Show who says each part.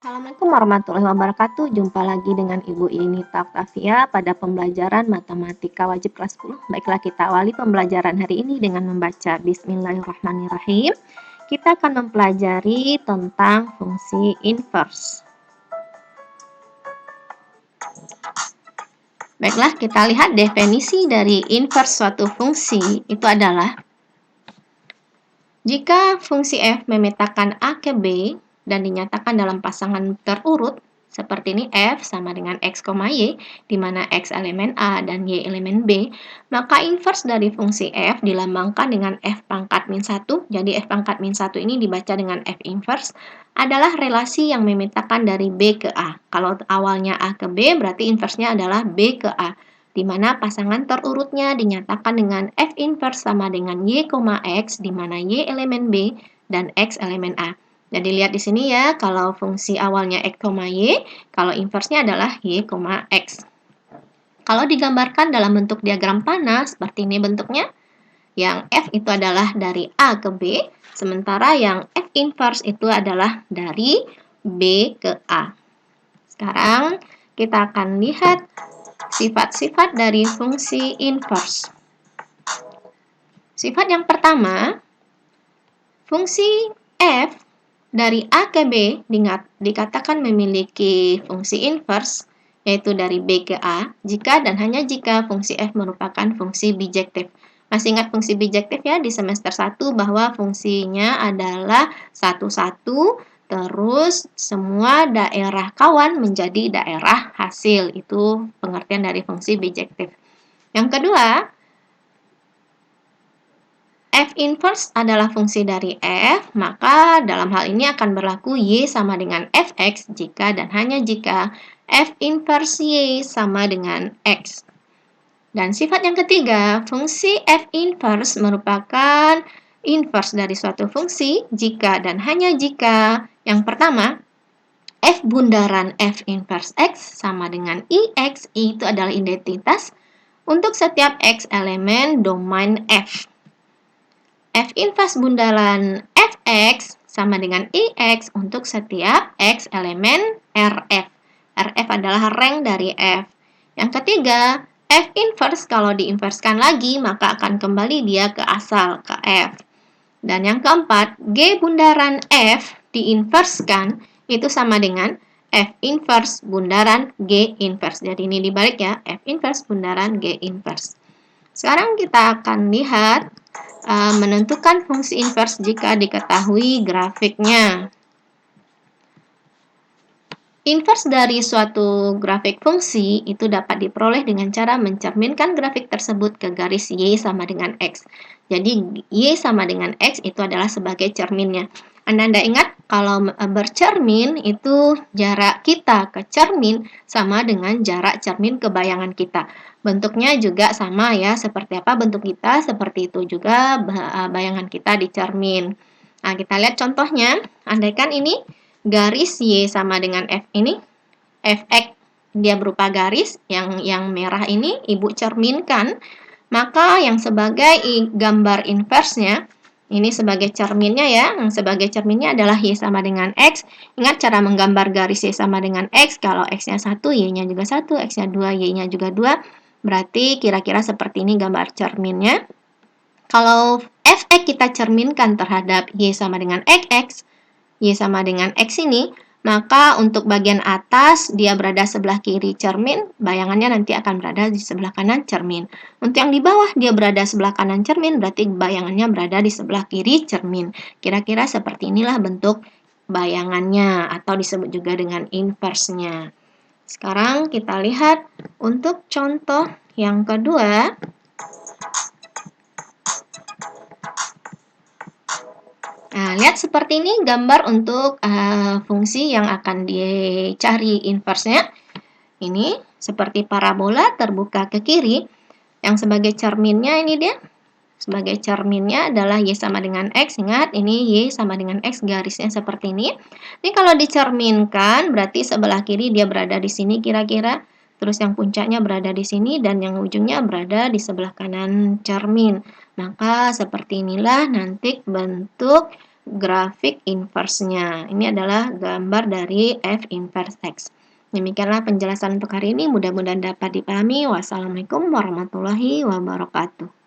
Speaker 1: Assalamualaikum warahmatullahi wabarakatuh. Jumpa lagi dengan Ibu Inita Oktavia pada pembelajaran Matematika Wajib kelas 10. Baiklah, kita awali pembelajaran hari ini dengan membaca Bismillahirrahmanirrahim. Kita akan mempelajari tentang fungsi inverse. Baiklah, kita lihat definisi dari inverse suatu fungsi itu adalah jika fungsi f memetakan a ke b dan dinyatakan dalam pasangan terurut, seperti ini f sama dengan x, y, di mana x elemen a dan y elemen b, maka inverse dari fungsi f dilambangkan dengan f pangkat min 1. Jadi f pangkat min 1 ini dibaca dengan f inverse, adalah relasi yang memetakan dari b ke a. Kalau awalnya a ke b, berarti inverse-nya adalah b ke a, di mana pasangan terurutnya dinyatakan dengan f inverse sama dengan y, x, di mana y elemen b dan x elemen a. Jadi lihat di sini ya, kalau fungsi awalnya x, y, kalau inverse-nya adalah y, x. Kalau digambarkan dalam bentuk diagram panah, seperti ini bentuknya, yang f itu adalah dari a ke b, sementara yang f inverse itu adalah dari b ke a. Sekarang kita akan lihat sifat-sifat dari fungsi inverse. Sifat yang pertama, fungsi f dari a ke b dikatakan memiliki fungsi inverse, yaitu dari b ke a, jika dan hanya jika fungsi f merupakan fungsi bijektif. Masih ingat fungsi bijektif ya di semester 1 bahwa fungsinya adalah satu-satu, terus semua daerah kawan menjadi daerah hasil. Itu pengertian dari fungsi bijektif. Yang kedua, f inverse adalah fungsi dari f, maka dalam hal ini akan berlaku y sama dengan fx jika dan hanya jika f inverse y sama dengan x. Dan sifat yang ketiga, fungsi f inverse merupakan inverse dari suatu fungsi jika dan hanya jika yang pertama, f bundaran f inverse x sama dengan ix, itu adalah identitas untuk setiap x elemen domain f. F inverse bundaran fx sama dengan ix untuk setiap x elemen Rf. Rf adalah rank dari f. Yang ketiga, f inverse kalau diinverskan lagi maka akan kembali dia ke asal, ke f. Dan yang keempat, G bundaran f diinverskan itu sama dengan f inverse bundaran G inverse. Jadi ini dibalik ya, f inverse bundaran G inverse. Sekarang kita akan lihat menentukan fungsi inverse jika diketahui grafiknya. Inverse dari suatu grafik fungsi itu dapat diperoleh dengan cara mencerminkan grafik tersebut ke garis Y sama dengan X. Jadi Y sama dengan X itu adalah sebagai cerminnya. Anda ingat kalau bercermin itu jarak kita ke cermin sama dengan jarak cermin ke bayangan kita. Bentuknya juga sama ya, seperti apa bentuk kita, seperti itu juga bayangan kita di cermin. Nah, kita lihat contohnya. Andaikan ini garis Y sama dengan F ini, Fx dia berupa garis, yang merah ini Ibu cerminkan, maka yang sebagai gambar inverse-nya, ini sebagai cerminnya ya, yang sebagai cerminnya adalah Y sama dengan X. Ingat cara menggambar garis Y sama dengan X, kalau X-nya 1, Y-nya juga 1, X-nya 2, Y-nya juga 2, berarti kira-kira seperti ini gambar cerminnya. Kalau Fx kita cerminkan terhadap Y sama dengan XX, Y sama dengan X ini, maka untuk bagian atas dia berada sebelah kiri cermin, bayangannya nanti akan berada di sebelah kanan cermin. Untuk yang di bawah dia berada sebelah kanan cermin, berarti bayangannya berada di sebelah kiri cermin. Kira-kira seperti inilah bentuk bayangannya, atau disebut juga dengan inverse-nya. Sekarang kita lihat untuk contoh yang kedua. Nah, lihat seperti ini gambar untuk fungsi yang akan dicari inverse-nya. Ini seperti parabola terbuka ke kiri. Yang sebagai cerminnya ini dia. Sebagai cerminnya adalah Y sama dengan X. Ingat, ini Y sama dengan X, garisnya seperti ini. Ini kalau dicerminkan, berarti sebelah kiri dia berada di sini kira-kira. Terus yang puncaknya berada di sini, dan yang ujungnya berada di sebelah kanan cermin. Maka seperti inilah nanti bentuk grafik inverse-nya. Ini adalah gambar dari f inverse x. Demikianlah penjelasan untuk hari ini. Mudah-mudahan dapat dipahami. Wassalamualaikum warahmatullahi wabarakatuh.